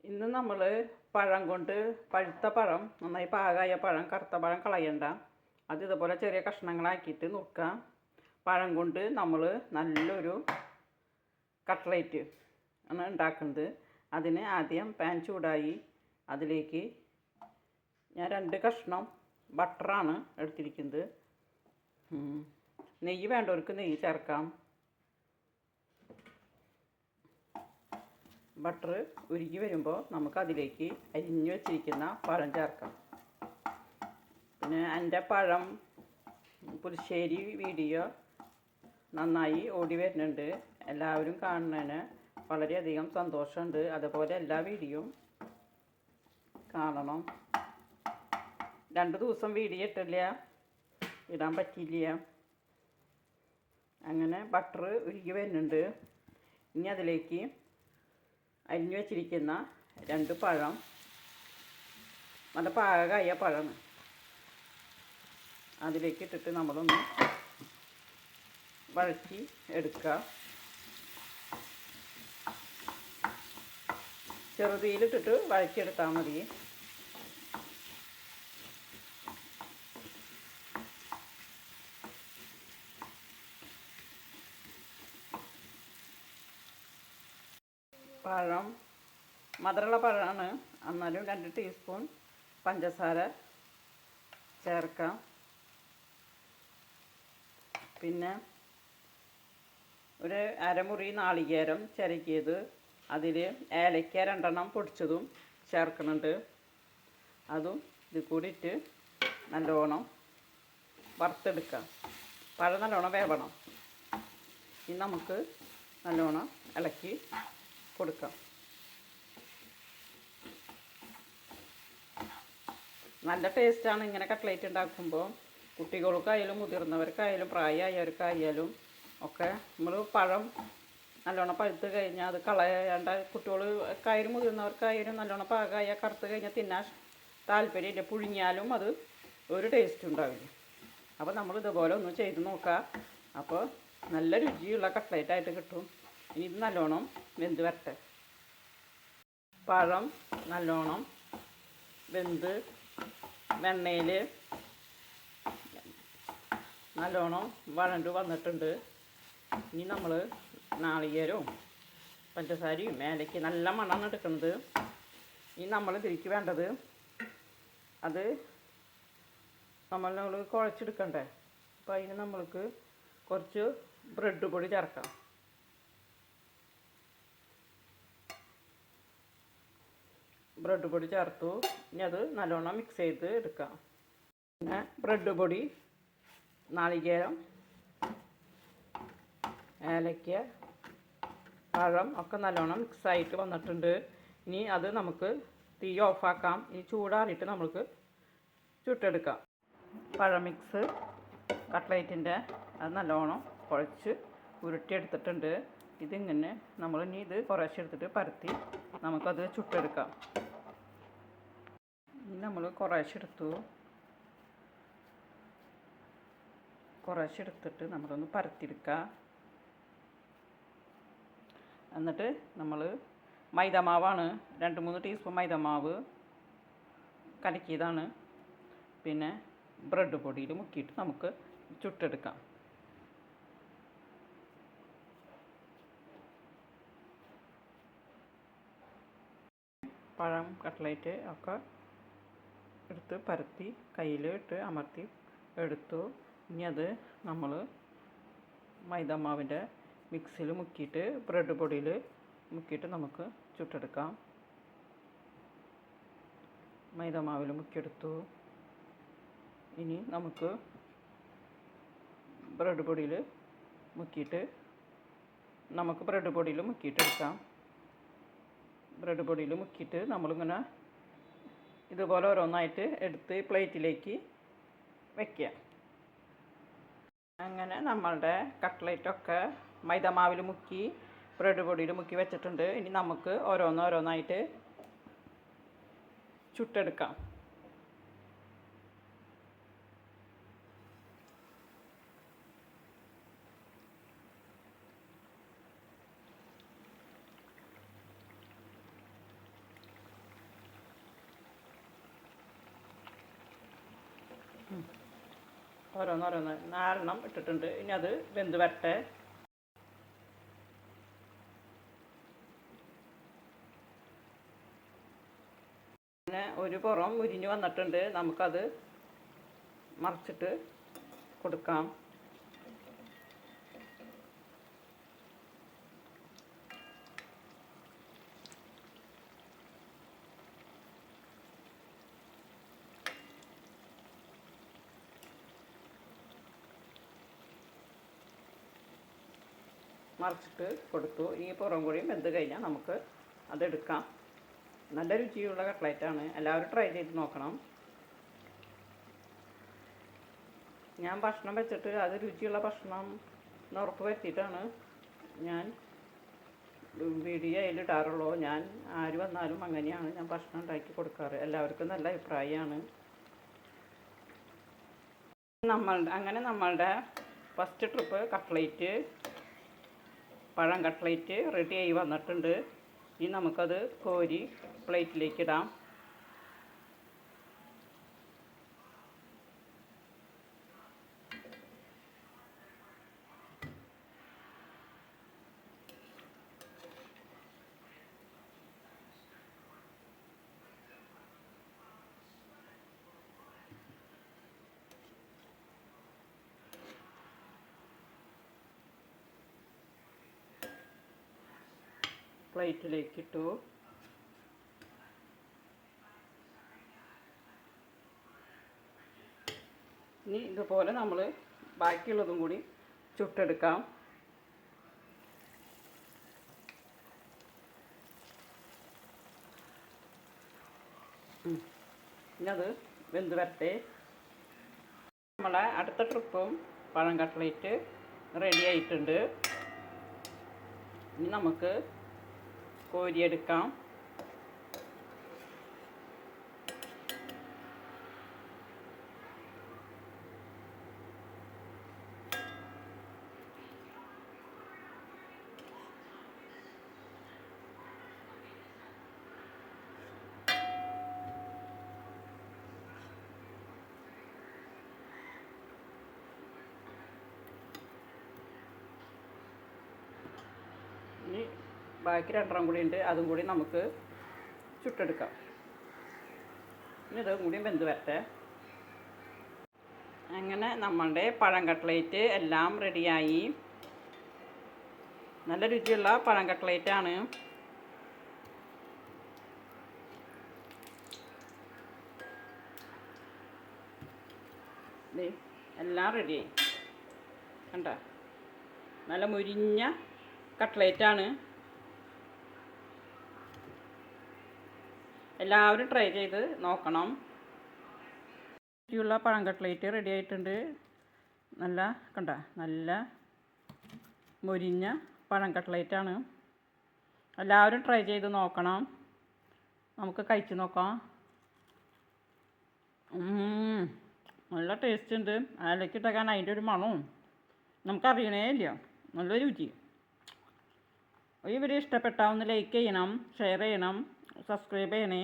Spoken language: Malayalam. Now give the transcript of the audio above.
ഇന്ന് നമ്മൾ പഴം കൊണ്ട് പഴുത്ത പഴം നന്നായി പാകമായ പഴം കറുത്ത പഴം കളയണ്ട. അത് ഇതുപോലെ ചെറിയ കഷ്ണങ്ങളാക്കിയിട്ട് നുറുക്കാം. പഴം കൊണ്ട് നമ്മൾ നല്ലൊരു കട്ട്ലേറ്റ് ആണ് ഉണ്ടാക്കുന്നത്. അതിന് ആദ്യം പാൻ ചൂടായി അതിലേക്ക് ഞാൻ 2 കഷ്ണം ബട്ടറാണ് എടുത്തിരിക്കുന്നത്. നെയ്യ് വേണ്ടവർക്ക് നെയ്യ് ചേർക്കാം. ബട്ടർ ഉരുകി വരുമ്പോൾ നമുക്ക് അതിലേക്ക് അരിഞ്ഞു വെച്ചിരിക്കുന്ന പഴം ചേർക്കാം. പിന്നെ എൻ്റെ പഴം പുളിശ്ശേരി വീഡിയോ നന്നായി ഓടി വരുന്നുണ്ട്. എല്ലാവരും കാണുന്നതിന് വളരെയധികം സന്തോഷമുണ്ട്. അതുപോലെ എല്ലാ വീഡിയോയും കാണണം. 2 ദിവസം വീഡിയോ ഇടാൻ പറ്റിയില്ല. അങ്ങനെ ബട്ടർ ഉരുകി വരുന്നുണ്ട്. ഇനി അതിലേക്ക് അരിഞ്ഞു വെച്ചിരിക്കുന്ന 2 പഴം, നല്ല പാകമായ പഴം അതിലേക്ക് ഇട്ടിട്ട് നമ്മളൊന്ന് വഴറ്റി എടുക്കുക. ചെറുതീയിലിട്ടിട്ട് വഴറ്റിയെടുത്താൽ മതി. പഴം മധുരമുള്ള പഴമാണ്, എന്നാലും 2 ടീസ്പൂൺ പഞ്ചസാര ചേർക്കാം. പിന്നെ ഒരു അരമുറി നാളികേരം ചിരകിയത്, അതിൽ ഏലക്ക 2 എണ്ണം പൊടിച്ചതും ചേർക്കുന്നുണ്ട്. അതും ഇത് കൂടി ഇട്ട് നല്ലോണം വറുത്തെടുക്കാം. പഴം നല്ലോണം വേവണം. ഇനി നമുക്ക് നല്ലോണം ഇളക്കി കൊടുക്കാം. നല്ല ടേസ്റ്റാണ് ഇങ്ങനെ കട്ട്ലേറ്റ് ഉണ്ടാക്കുമ്പോൾ. കുട്ടികൾക്കായാലും മുതിർന്നവർക്കായാലും പ്രായമായവർക്കായാലും ഒക്കെ നമ്മൾ പഴം നല്ലോണം പഴുത്ത് കഴിഞ്ഞാൽ അത് കളയേണ്ട. കുട്ടികൾക്കായാലും മുതിർന്നവർക്കായാലും നല്ലോണം പാകമായ കറുത്ത് കഴിഞ്ഞാൽ തിന്നാൻ താല്പര്യമില്ല. പുഴുങ്ങിയാലും അത് ഒരു ടേസ്റ്റ് ഉണ്ടാവില്ല. അപ്പോൾ നമ്മൾ ഇതുപോലെ ഒന്ന് ചെയ്ത് നോക്കുക. അപ്പോൾ നല്ല രുചിയുള്ള കട്ട്ലേറ്റായിട്ട് കിട്ടും. ഇനി ഇത് നല്ലോണം വെന്ത് വരട്ടെ. പഴം നല്ലോണം വെന്ത് വെണ്ണയിൽ നല്ലോണം വഴണ്ട് വന്നിട്ടുണ്ട്. ഇനി നമ്മൾ നാളികേരവും പഞ്ചസാരയും ഏലയ്ക്ക് നല്ല മണമാണ് എടുക്കുന്നത്. ഇനി നമ്മൾ ഇതിലേക്ക് വേണ്ടത് അത് നമ്മൾ കുഴച്ചെടുക്കണ്ടേ. അപ്പോൾ അതിന് നമ്മൾക്ക് കുറച്ച് ബ്രെഡ് പൊടി ചേർക്കാം. ബ്രെഡ് പൊടി ചേർത്തു. ഇനി അത് നല്ലോണം മിക്സ് ചെയ്ത് എടുക്കാം. പിന്നെ ബ്രെഡ് പൊടി, നാളികേരം, ഏലയ്ക്ക, പഴം ഒക്കെ നല്ലോണം മിക്സായിട്ട് വന്നിട്ടുണ്ട്. ഇനി അത് നമുക്ക് തീ ഓഫാക്കാം. ഇനി ചൂടാറിയിട്ട് നമുക്ക് ചുട്ടെടുക്കാം. പഴം മിക്സ് കട്ട്ലേറ്റിൻ്റെ അത് നല്ലോണം കുഴച്ച് ഉരുട്ടിയെടുത്തിട്ടുണ്ട്. ഇതിങ്ങനെ നമ്മൾ ഇനി ഇത് കുറേശ്ശെ എടുത്തിട്ട് പരത്തി നമുക്കത് ചുട്ടെടുക്കാം. ഇനി നമ്മൾ കുറേശ്ശെ എടുത്തിട്ട് നമ്മളൊന്ന് പരത്തിയെടുക്കുക. എന്നിട്ട് നമ്മൾ മൈദമാവാണ് 2-3 ടീസ്പൂൺ മൈദമാവ് കലക്കിയതാണ്. പിന്നെ ബ്രെഡ് പൊടിയിൽ മുക്കിയിട്ട് നമുക്ക് ചുട്ടെടുക്കാം. പഴം കട്ട്ലേറ്റ് ഒക്കെ എടുത്ത് പരത്തി കയ്യിൽ ഇട്ട് അമർത്തി എടുത്തു. ഇനി അത് നമ്മൾ മൈദമാവിൻ്റെ മിക്സിയിൽ മുക്കിയിട്ട് ബ്രെഡ് പൊടിയിൽ മുക്കിയിട്ട് നമുക്ക് ചുട്ടെടുക്കാം. മൈദമാവിൽ മുക്കിയെടുത്തു. ഇനി നമുക്ക് ബ്രെഡ് പൊടിയിൽ മുക്കിയിട്ടെടുക്കാം. ബ്രെഡ് പൊടിയിൽ മുക്കിയിട്ട് നമ്മളിങ്ങനെ ഇതുപോലെ ഓരോന്നായിട്ട് എടുത്ത് പ്ലേറ്റിലേക്ക് വയ്ക്കുക. അങ്ങനെ നമ്മളുടെ കട്ട്ലേറ്റൊക്കെ മൈദമാവിൽ മുക്കി ബ്രെഡ് പൊടിയിൽ മുക്കി വെച്ചിട്ടുണ്ട്. ഇനി നമുക്ക് ഓരോന്നായിട്ട് ചുട്ടെടുക്കാം. ഓരോന്നോരോന്ന് 4 ഇട്ടിട്ടുണ്ട്. ഇനി അത് വെന്ത് വരട്ടെ. പിന്നെ ഒരു പുറം മുരിഞ്ഞ് വന്നിട്ടുണ്ട്. നമുക്കത് മറിച്ചിട്ട് കൊടുക്കാം. മറിച്ചിട്ട് കൊടുത്തു. ഈ പുറം കൂടിയും വെന്ത് കഴിഞ്ഞാൽ നമുക്ക് അതെടുക്കാം. നല്ല രുചിയുള്ള കട്ട്ലറ്റാണ്. എല്ലാവരും ട്രൈ ചെയ്ത് നോക്കണം. ഞാൻ ഭക്ഷണം വെച്ചിട്ട് അത് രുചിയുള്ള ഭക്ഷണം എന്ന് ഉറപ്പ് വരുത്തിയിട്ടാണ് ഞാൻ വീഡിയോ അതിലിടാറുള്ളൂ. ഞാൻ ആര് വന്നാലും അങ്ങനെയാണ് ഞാൻ ഭക്ഷണം ഉണ്ടാക്കി കൊടുക്കാറ്. എല്ലാവർക്കും നല്ല അഭിപ്രായമാണ്. നമ്മളുടെ ഫസ്റ്റ് ട്രിപ്പ് കട്ട്ലേറ്റ്, പഴം കട്ട്ലേറ്റ് റെഡി ആയി വന്നിട്ടുണ്ട്. ഇനി നമുക്കത് കോരി പ്ലേറ്റിലേക്ക് ഇടാം. പ്ലേറ്റിലേക്ക് ഇട്ടു. ഇനി ഇതുപോലെ നമ്മൾ ബാക്കിയുള്ളതും കൂടി ചുട്ടെടുക്കാം. ഇനി അത് വെന്ത് വരട്ടെ. നമ്മളെ അടുത്ത ട്രിപ്പും പഴം കട്ട്ലേറ്റ് റെഡി ആയിട്ടുണ്ട്. ഇനി നമുക്ക് കോരിയെടുക്കാം. ഇനി ബാക്കി 2 കൂടി ഉണ്ട്. അതും കൂടി നമുക്ക് ചുട്ടെടുക്കാം. ഇനി ഇതും കൂടി വെന്ത് വരട്ടെ. അങ്ങനെ നമ്മളുടെ പഴം കട്ട്ലേറ്റ് എല്ലാം റെഡിയായി. നല്ല രുചിയുള്ള പഴം കട്ട്ലേറ്റാണ്. എല്ലാം റെഡിയായി. കണ്ട, നല്ല മുരിഞ്ഞ കട്ട്ലേറ്റാണ്. എല്ലാവരും ട്രൈ ചെയ്ത് നോക്കണം. രുചിയുള്ള പഴം കട്ട്ലേറ്റ് റെഡി ആയിട്ടുണ്ട്. നല്ല കണ്ട, നല്ല മുരിഞ്ഞ പഴം കട്ട്ലേറ്റാണ്. എല്ലാവരും ട്രൈ ചെയ്ത് നോക്കണം. നമുക്ക് കഴിച്ച് നോക്കാം. നല്ല ടേസ്റ്റ് ഉണ്ട്. അതിലേക്കിട്ടേക്കാൻ അതിൻ്റെ ഒരു മണവും നമുക്കറിയണേ ഇല്ല. നല്ല രുചി. ഈ വീഡിയോ ഇഷ്ടപ്പെട്ടാൽ ഒന്ന് ലൈക്ക് ചെയ്യണം, ഷെയർ ചെയ്യണം, സബ്സ്ക്രൈബ് ചെയ്യണേ.